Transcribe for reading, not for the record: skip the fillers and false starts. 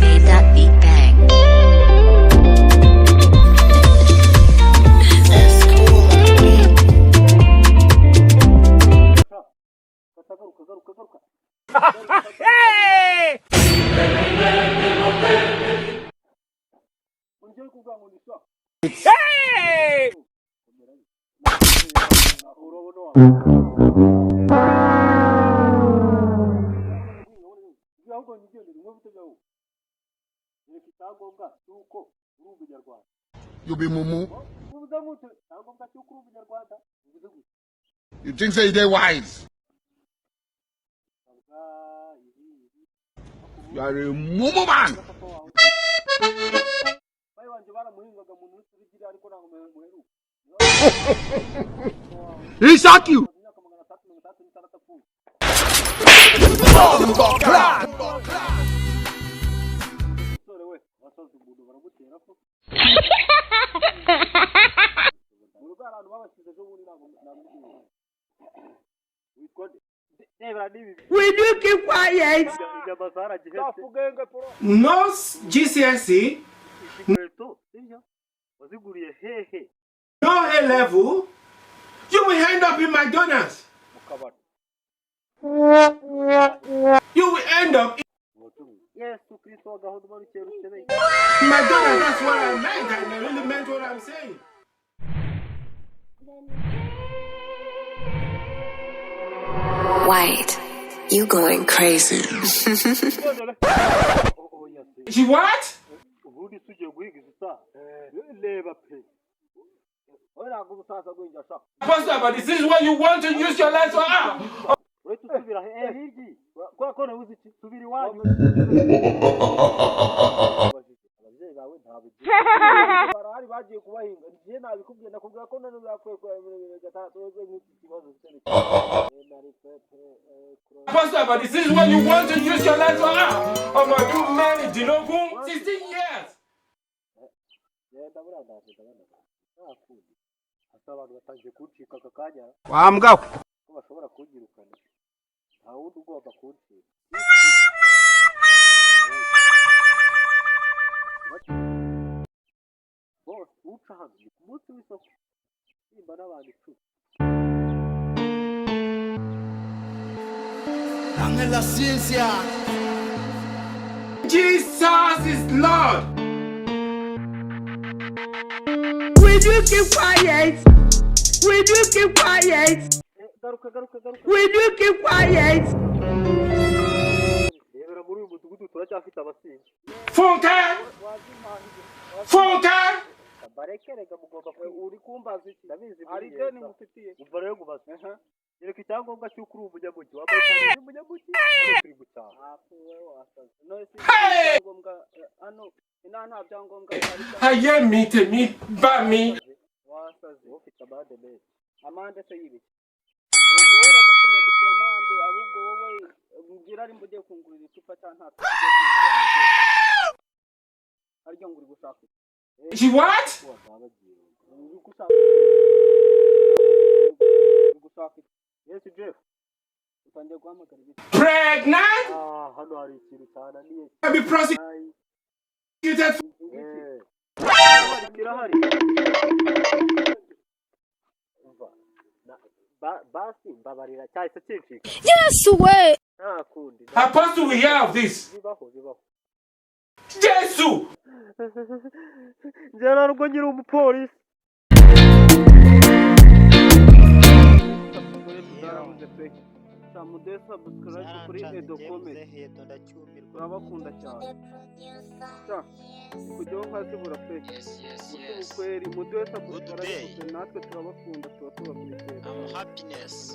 made that beat bang. That's cool on the beat. Hey! Hey! You be mumu. You think say they wise? You are a mumu man. He shock you. Will you keep quiet? No GCSE, no A level. You will end up in McDonald's. You will end up in McDonald's. That's what I meant. I really meant what I'm saying. White, you going crazy. She what? Pastor, but this is what you want to use your life for. Pastor, but this is what you want to use your life for. Oh my God, man, did not go 16 years. Wambwa. La ciencia. Jesus is Lord. Will you keep quiet? Will you keep quiet? Will you keep quiet? Funke! Funke! Hey! Aye me te me ba me. She what? Pregnant? I'll be prosecuted. Yes, way. Apostle, we hear of this. Jesus! Happiness.